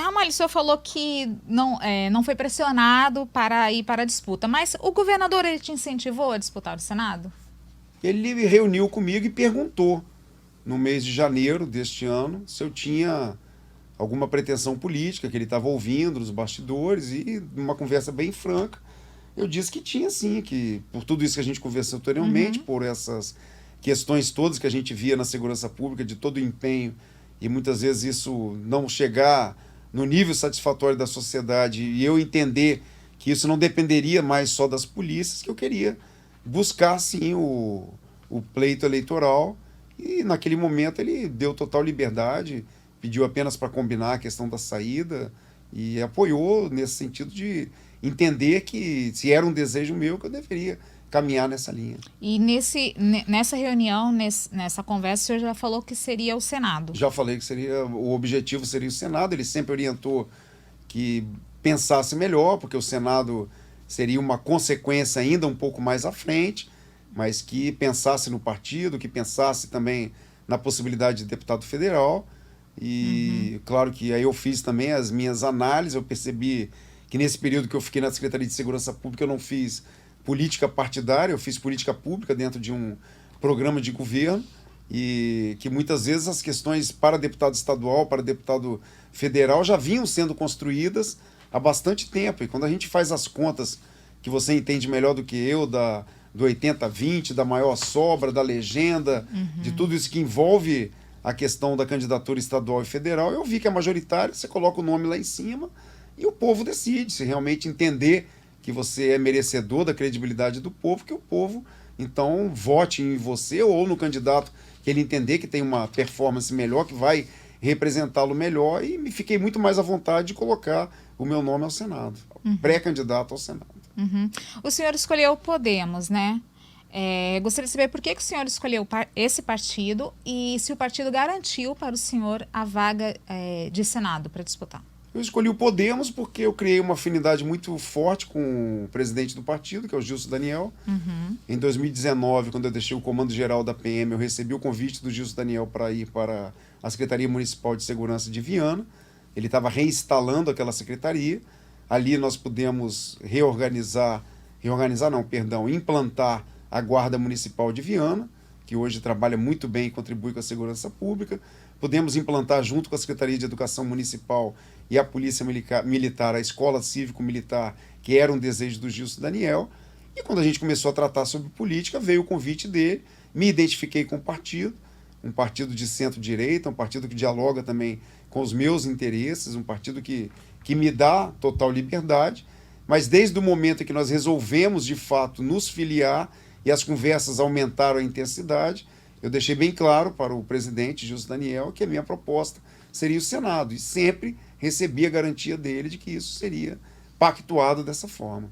Ramalho, o senhor falou que não foi pressionado para ir para a disputa, mas o governador ele te incentivou a disputar o Senado? Ele reuniu comigo e perguntou, no mês de janeiro deste ano, se eu tinha alguma pretensão política, que ele estava ouvindo nos bastidores, e numa conversa bem franca, eu disse que tinha sim, que por tudo isso que a gente conversou anteriormente, por essas questões todas que a gente via na segurança pública, de todo o empenho, e muitas vezes isso não chegar no nível satisfatório da sociedade, e eu entender que isso não dependeria mais só das polícias, que eu queria buscar sim o pleito eleitoral, e naquele momento ele deu total liberdade, pediu apenas para combinar a questão da saída e apoiou nesse sentido de entender que se era um desejo meu, que eu deveria caminhar nessa linha. E nessa reunião, nessa conversa, o senhor já falou que seria o Senado. Já falei que o objetivo seria o Senado, ele sempre orientou que pensasse melhor, porque o Senado seria uma consequência ainda um pouco mais à frente, mas que pensasse no partido, que pensasse também na possibilidade de deputado federal. E claro que aí eu fiz também as minhas análises, eu percebi que nesse período que eu fiquei na Secretaria de Segurança Pública eu não fiz política partidária, eu fiz política pública dentro de um programa de governo, e que muitas vezes as questões para deputado estadual, para deputado federal já vinham sendo construídas há bastante tempo. E quando a gente faz as contas, que você entende melhor do que eu, do 80-20, da maior sobra, da legenda, de tudo isso que envolve a questão da candidatura estadual e federal, eu vi que é majoritária, você coloca o nome lá em cima e o povo decide, se realmente entender que você é merecedor da credibilidade do povo, que o povo, então, vote em você ou no candidato que ele entender que tem uma performance melhor, que vai representá-lo melhor, e me fiquei muito mais à vontade de colocar o meu nome ao Senado, pré-candidato ao Senado. O senhor escolheu o Podemos, né? Gostaria de saber por que o senhor escolheu esse partido e se o partido garantiu para o senhor a vaga de Senado para disputar. Eu escolhi o Podemos porque eu criei uma afinidade muito forte com o presidente do partido, que é o Gilson Daniel. Em 2019, quando eu deixei o comando geral da PM, eu recebi o convite do Gilson Daniel para ir para a Secretaria Municipal de Segurança de Viana. Ele estava reinstalando aquela secretaria. Ali nós pudemos implantar a Guarda Municipal de Viana, que hoje trabalha muito bem e contribui com a segurança pública. Pudemos implantar, junto com a Secretaria de Educação Municipal e a Polícia Militar, a Escola Cívico-Militar, que era um desejo do Gilson Daniel. E quando a gente começou a tratar sobre política, veio o convite dele, me identifiquei com o partido, um partido de centro-direita, um partido que dialoga também com os meus interesses, um partido que me dá total liberdade, mas desde o momento em que nós resolvemos, de fato, nos filiar e as conversas aumentaram a intensidade, eu deixei bem claro para o presidente Gilson Daniel que a minha proposta seria o Senado, e sempre recebi a garantia dele de que isso seria pactuado dessa forma.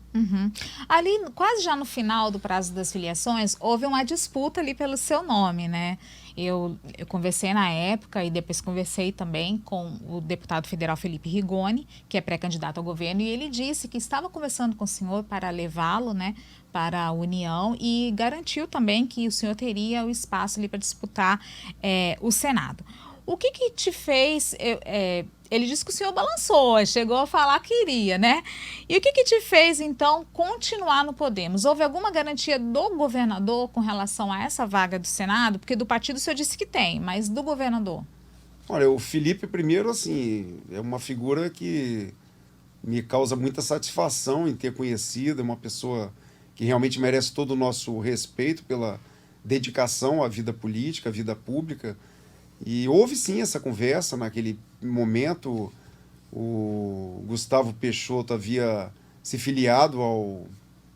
Ali, quase já no final do prazo das filiações, houve uma disputa ali pelo seu nome, né? Eu conversei na época e depois conversei também com o deputado federal Felipe Rigoni, que é pré-candidato ao governo, e ele disse que estava conversando com o senhor para levá-lo, né, para a União, e garantiu também que o senhor teria o espaço ali para disputar o Senado. O que te fez... ele disse que o senhor balançou, chegou a falar que iria, né? E o que te fez, então, continuar no Podemos? Houve alguma garantia do governador com relação a essa vaga do Senado? Porque do partido o senhor disse que tem, mas do governador? Olha, o Felipe, primeiro, assim, é uma figura que me causa muita satisfação em ter conhecido, é uma pessoa que realmente merece todo o nosso respeito pela dedicação à vida política, à vida pública. E houve sim essa conversa. Naquele momento, o Gustavo Peixoto havia se filiado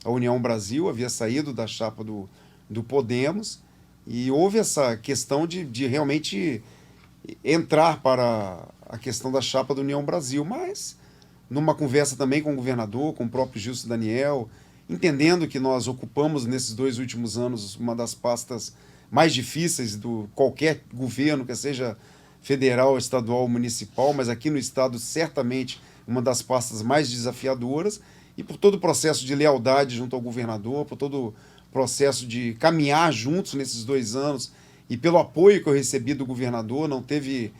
à União Brasil, havia saído da chapa do Podemos, e houve essa questão de realmente entrar para a questão da chapa da União Brasil, mas numa conversa também com o governador, com o próprio Gilson Daniel, entendendo que nós ocupamos nesses 2 últimos anos uma das pastas mais difíceis do qualquer governo, que seja federal, estadual ou municipal, mas aqui no estado certamente uma das pastas mais desafiadoras, e por todo o processo de lealdade junto ao governador, por todo o processo de caminhar juntos nesses 2 anos, e pelo apoio que eu recebi do governador, não teve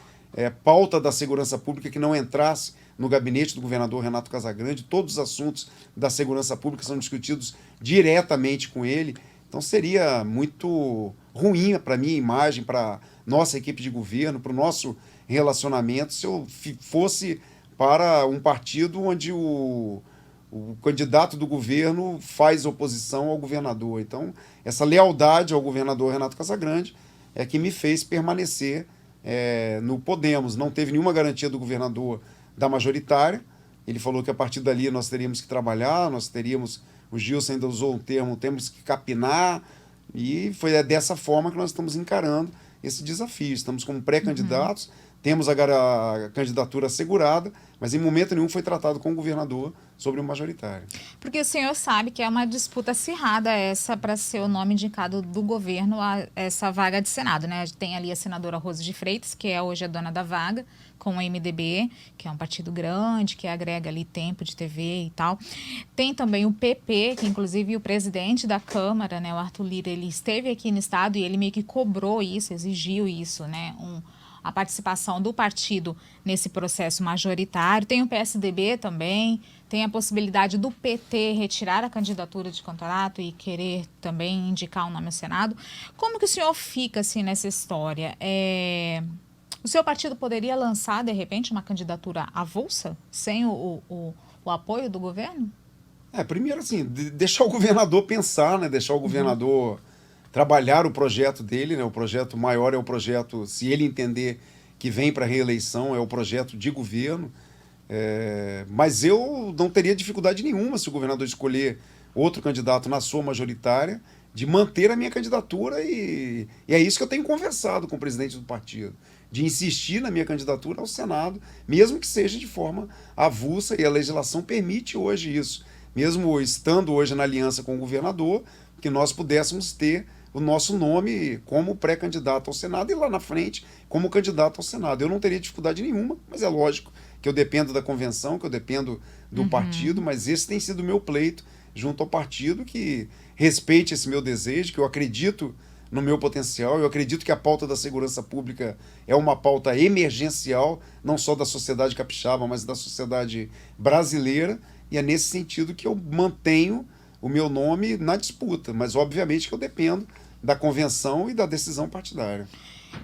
pauta da segurança pública que não entrasse no gabinete do governador Renato Casagrande. Todos os assuntos da segurança pública são discutidos diretamente com ele. Então seria muito ruim para a minha imagem, para a nossa equipe de governo, para o nosso relacionamento, se eu fosse para um partido onde o candidato do governo faz oposição ao governador. Então, essa lealdade ao governador Renato Casagrande é que me fez permanecer no Podemos. Não teve nenhuma garantia do governador da majoritária. Ele falou que a partir dali nós teríamos que trabalhar, o Gilson ainda usou um termo, temos que capinar, e foi dessa forma que nós estamos encarando esse desafio. Estamos como pré-candidatos, temos a candidatura assegurada, mas em momento nenhum foi tratado com o governador sobre o majoritário. Porque o senhor sabe que é uma disputa acirrada essa para ser o nome indicado do governo a essa vaga de Senado, né? Tem ali a senadora Rose de Freitas, que é hoje a dona da vaga, com o MDB, que é um partido grande, que agrega ali tempo de TV e tal. Tem também o PP, que inclusive o presidente da Câmara, né, o Arthur Lira, ele esteve aqui no estado e ele meio que cobrou isso, exigiu isso, né? A participação do partido nesse processo majoritário. Tem o PSDB também, tem a possibilidade do PT retirar a candidatura de Contarato e querer também indicar um nome ao Senado. Como que o senhor fica assim nessa história? O seu partido poderia lançar, de repente, uma candidatura avulsa, sem o apoio do governo? Primeiro, assim, deixar o governador pensar, né? Deixar o governador trabalhar o projeto dele, né? O projeto maior é o projeto, se ele entender que vem para a reeleição, é o projeto de governo. Mas eu não teria dificuldade nenhuma se o governador escolher outro candidato na sua majoritária, de manter a minha candidatura e é isso que eu tenho conversado com o presidente do partido, de insistir na minha candidatura ao Senado, mesmo que seja de forma avulsa, e a legislação permite hoje isso, mesmo estando hoje na aliança com o governador, que nós pudéssemos ter o nosso nome como pré-candidato ao Senado e lá na frente como candidato ao Senado. Eu não teria dificuldade nenhuma, mas é lógico que eu dependo da convenção, que eu dependo do partido, mas esse tem sido o meu pleito junto ao partido, que respeite esse meu desejo, que eu acredito no meu potencial, eu acredito que a pauta da segurança pública é uma pauta emergencial, não só da sociedade capixaba, mas da sociedade brasileira, e é nesse sentido que eu mantenho o meu nome na disputa, mas obviamente que eu dependo da convenção e da decisão partidária.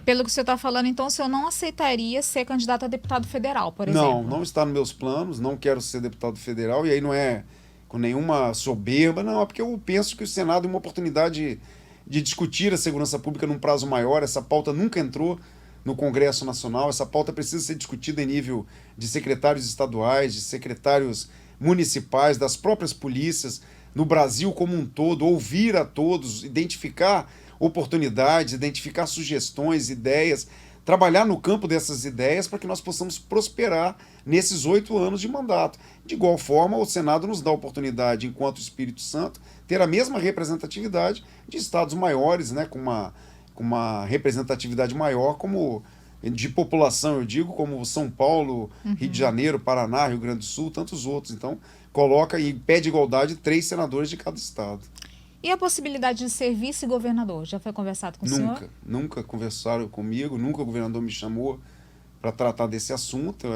Pelo que o senhor está falando, então, o senhor não aceitaria ser candidato a deputado federal, por exemplo? Não está nos meus planos, não quero ser deputado federal, e aí não é com nenhuma soberba, não, é porque eu penso que o Senado é uma oportunidade de discutir a segurança pública num prazo maior. Essa pauta nunca entrou no Congresso Nacional, essa pauta precisa ser discutida em nível de secretários estaduais, de secretários municipais, das próprias polícias, no Brasil como um todo, ouvir a todos, identificar oportunidades, identificar sugestões, ideias, trabalhar no campo dessas ideias para que nós possamos prosperar nesses 8 anos de mandato. De igual forma, o Senado nos dá a oportunidade, enquanto Espírito Santo, ter a mesma representatividade de estados maiores, né, com uma representatividade maior, como de população, eu digo, como São Paulo, Rio de Janeiro, Paraná, Rio Grande do Sul, tantos outros. Então, coloca em pé de igualdade 3 senadores de cada estado. E a possibilidade de ser vice-governador? Já foi conversado com o senhor? Nunca conversaram comigo, nunca o governador me chamou para tratar desse assunto.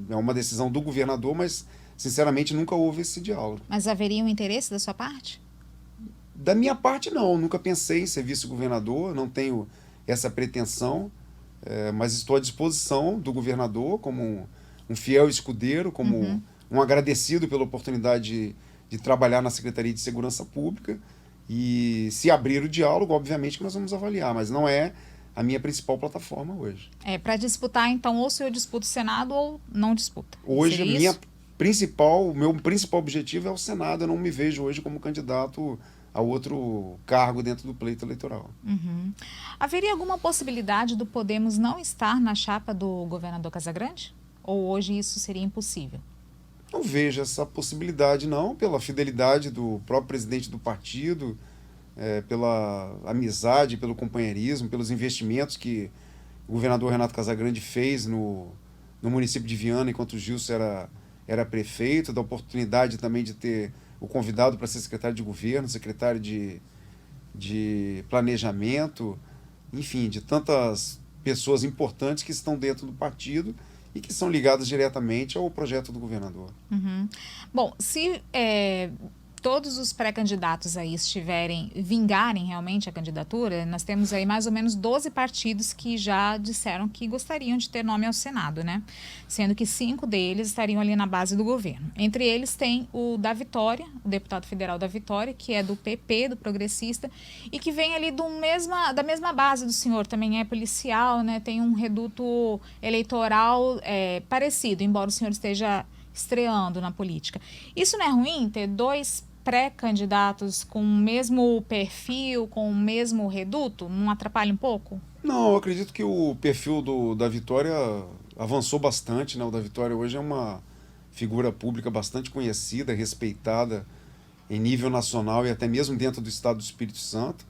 É uma decisão do governador, mas, sinceramente, nunca houve esse diálogo. Mas haveria um interesse da sua parte? Da minha parte, não. Nunca pensei em ser vice-governador, não tenho essa pretensão, mas estou à disposição do governador como um fiel escudeiro, como um agradecido pela oportunidade de trabalhar na Secretaria de Segurança Pública, e se abrir o diálogo, obviamente que nós vamos avaliar, mas não é a minha principal plataforma hoje. Para disputar, então, ou o senhor disputa o Senado ou não disputa? Hoje, o meu principal objetivo é o Senado. Eu não me vejo hoje como candidato a outro cargo dentro do pleito eleitoral. Haveria alguma possibilidade do Podemos não estar na chapa do governador Casagrande? Ou hoje isso seria impossível? Não vejo essa possibilidade, não, pela fidelidade do próprio presidente do partido, pela amizade, pelo companheirismo, pelos investimentos que o governador Renato Casagrande fez no município de Viana, enquanto o Gilson era prefeito, da oportunidade também de ter o convidado para ser secretário de governo, secretário de planejamento, enfim, de tantas pessoas importantes que estão dentro do partido e que são ligadas diretamente ao projeto do governador. Bom, se todos os pré-candidatos aí vingarem realmente a candidatura, nós temos aí mais ou menos 12 partidos que já disseram que gostariam de ter nome ao Senado, né? Sendo que 5 deles estariam ali na base do governo. Entre eles tem o da Vitória, o deputado federal da Vitória, que é do PP, do Progressista, e que vem ali da mesma base do senhor, também é policial, né? Tem um reduto eleitoral parecido, embora o senhor esteja estreando na política. Isso não é ruim, ter 2 pré-candidatos com o mesmo perfil, com o mesmo reduto? Não atrapalha um pouco? Não, eu acredito que o perfil da Vitória avançou bastante, né? O da Vitória hoje é uma figura pública bastante conhecida, respeitada em nível nacional e até mesmo dentro do estado do Espírito Santo.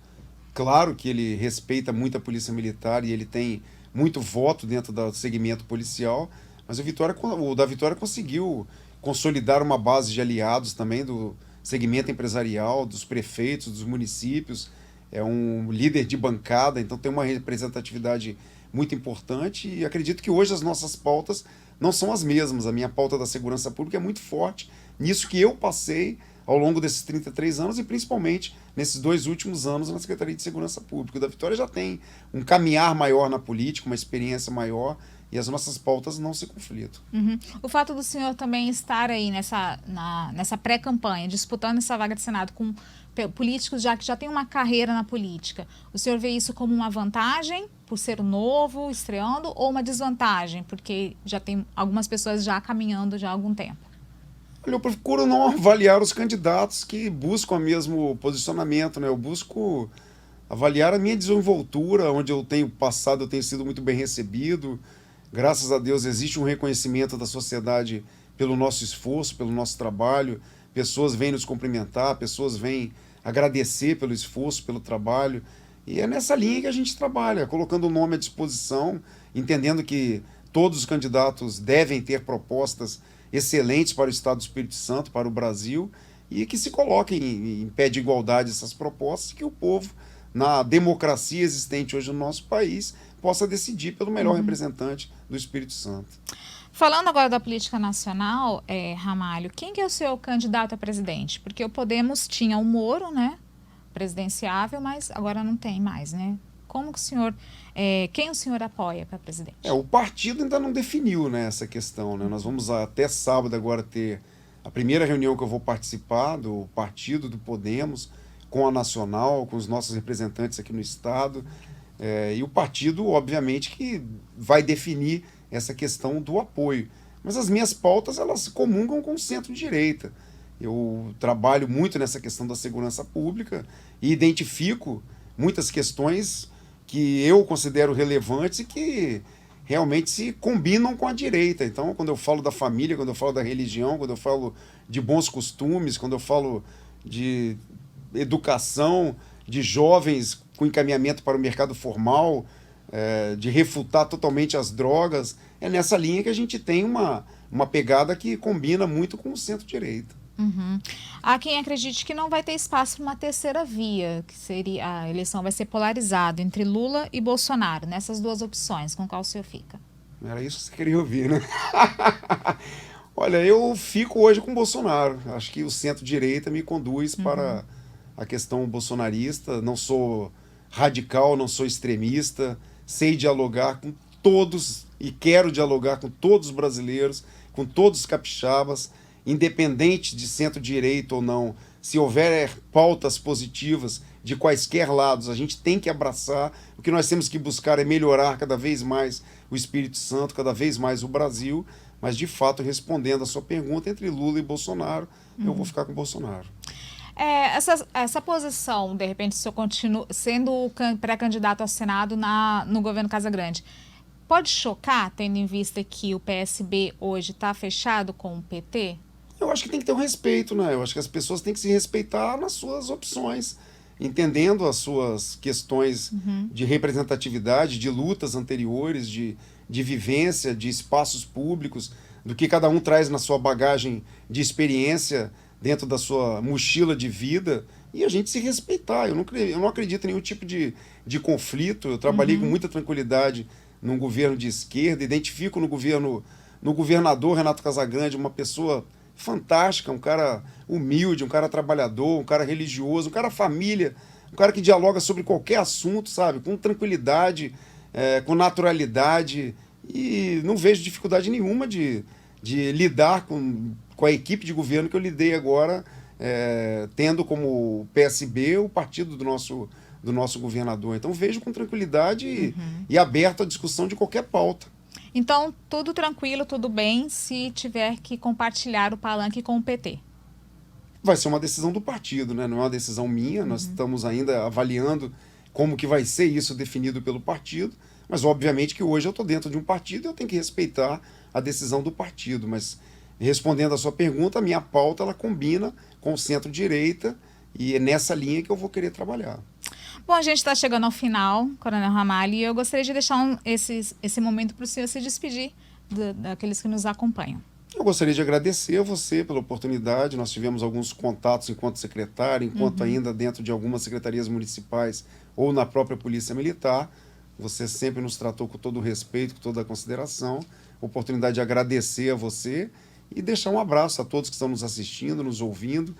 Claro que ele respeita muito a Polícia Militar e ele tem muito voto dentro do segmento policial, mas o da Vitória conseguiu consolidar uma base de aliados também do segmento empresarial, dos prefeitos, dos municípios. É um líder de bancada, então tem uma representatividade muito importante e acredito que hoje as nossas pautas não são as mesmas. A minha pauta da segurança pública é muito forte nisso que eu passei ao longo desses 33 anos e principalmente nesses 2 últimos anos na Secretaria de Segurança Pública. O da Vitória já tem um caminhar maior na política, uma experiência maior e as nossas pautas não se conflitam. Uhum. O fato do senhor também estar aí nessa pré-campanha, disputando essa vaga de Senado com políticos já que já têm uma carreira na política, o senhor vê isso como uma vantagem por ser o novo, estreando, ou uma desvantagem, porque já tem algumas pessoas já caminhando já há algum tempo? Olha, eu procuro não avaliar os candidatos que buscam o mesmo posicionamento, né? Eu busco avaliar a minha desenvoltura, onde eu tenho passado, eu tenho sido muito bem recebido. Graças a Deus existe um reconhecimento da sociedade pelo nosso esforço, pelo nosso trabalho. Pessoas vêm nos cumprimentar, pessoas vêm agradecer pelo esforço, pelo trabalho. E é nessa linha que a gente trabalha, colocando o nome à disposição, entendendo que todos os candidatos devem ter propostas excelentes para o Estado do Espírito Santo, para o Brasil, e que se coloquem em pé de igualdade essas propostas, que o povo, na democracia existente hoje no nosso país, possa decidir pelo melhor representante do Espírito Santo. Falando agora da política nacional, Ramalho, quem que é o seu candidato a presidente? Porque o Podemos tinha o Moro, né, presidenciável, mas agora não tem mais, né? Como que o senhor, quem o senhor apoia para presidente? O partido ainda não definiu, né, essa questão, né? Nós vamos até sábado agora ter a primeira reunião que eu vou participar do partido do Podemos com a Nacional, com os nossos representantes aqui no estado. E o partido, obviamente, que vai definir essa questão do apoio. Mas as minhas pautas, elas comungam com o centro-direita. Eu trabalho muito nessa questão da segurança pública e identifico muitas questões que eu considero relevantes e que realmente se combinam com a direita. Então, quando eu falo da família, quando eu falo da religião, quando eu falo de bons costumes, quando eu falo de educação, de jovens com encaminhamento para o mercado formal, de refutar totalmente as drogas, é nessa linha que a gente tem uma pegada que combina muito com o centro-direita. Uhum. Há quem acredite que não vai ter espaço para uma terceira via, que seria a eleição vai ser polarizada entre Lula e Bolsonaro. Nessas duas opções, com qual o senhor fica? Era isso que você queria ouvir, né? Olha, eu fico hoje com o Bolsonaro. Acho que o centro-direita me conduz para a questão bolsonarista. Não sou radical, não sou extremista. Sei dialogar com todos e quero dialogar com todos os brasileiros, com todos os capixabas, independente de centro-direita ou não. Se houver pautas positivas de quaisquer lados, a gente tem que abraçar. O que nós temos que buscar é melhorar cada vez mais o Espírito Santo, cada vez mais o Brasil. Mas, de fato, respondendo a sua pergunta, entre Lula e Bolsonaro, eu vou ficar com Bolsonaro. Essa posição, de repente, se eu continuo sendo pré-candidato ao Senado no governo Casagrande, pode chocar, tendo em vista que o PSB hoje está fechado com o PT? Eu acho que tem que ter um respeito, né? Eu acho que as pessoas têm que se respeitar nas suas opções, entendendo as suas questões de representatividade, de lutas anteriores, de vivência, de espaços públicos, do que cada um traz na sua bagagem de experiência dentro da sua mochila de vida, e a gente se respeitar. Eu não acredito em nenhum tipo de conflito. Eu trabalhei com muita tranquilidade num governo de esquerda, identifico no governador Renato Casagrande uma pessoa fantástica, um cara humilde, um cara trabalhador, um cara religioso, um cara família, um cara que dialoga sobre qualquer assunto, sabe, com tranquilidade, com naturalidade, e não vejo dificuldade nenhuma de lidar com a equipe de governo que eu lidei agora, tendo como PSB o partido do nosso governador. Então vejo com tranquilidade e aberto à discussão de qualquer pauta. Então, tudo tranquilo, tudo bem, se tiver que compartilhar o palanque com o PT? Vai ser uma decisão do partido, né? Não é uma decisão minha. Nós estamos ainda avaliando como que vai ser isso definido pelo partido, mas obviamente que hoje eu estou dentro de um partido e eu tenho que respeitar a decisão do partido. Mas respondendo a sua pergunta, a minha pauta ela combina com o centro-direita e é nessa linha que eu vou querer trabalhar. Bom, a gente está chegando ao final, Coronel Ramalho, e eu gostaria de deixar esse momento para o senhor se despedir daqueles que nos acompanham. Eu gostaria de agradecer a você pela oportunidade. Nós tivemos alguns contatos enquanto secretário, enquanto ainda dentro de algumas secretarias municipais ou na própria Polícia Militar. Você sempre nos tratou com todo o respeito, com toda a consideração. Oportunidade de agradecer a você e deixar um abraço a todos que estão nos assistindo, nos ouvindo.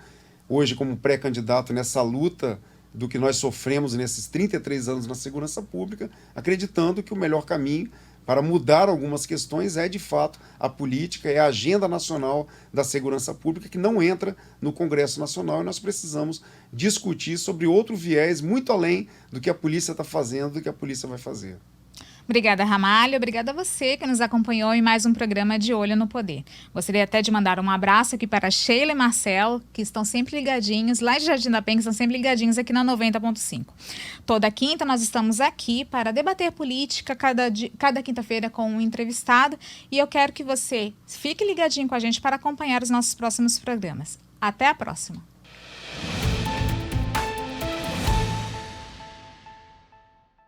Hoje, como pré-candidato nessa luta do que nós sofremos nesses 33 anos na segurança pública, acreditando que o melhor caminho para mudar algumas questões é, de fato, a política, é a agenda nacional da segurança pública que não entra no Congresso Nacional e nós precisamos discutir sobre outro viés muito além do que a polícia está fazendo, do que a polícia vai fazer. Obrigada, Ramalho. Obrigada a você que nos acompanhou em mais um programa de Olho no Poder. Gostaria até de mandar um abraço aqui para Sheila e Marcelo, que estão sempre ligadinhos, lá de Jardim da Penha, que estão sempre ligadinhos aqui na 90.5. Toda quinta nós estamos aqui para debater política, cada quinta-feira com um entrevistado, e eu quero que você fique ligadinho com a gente para acompanhar os nossos próximos programas. Até a próxima!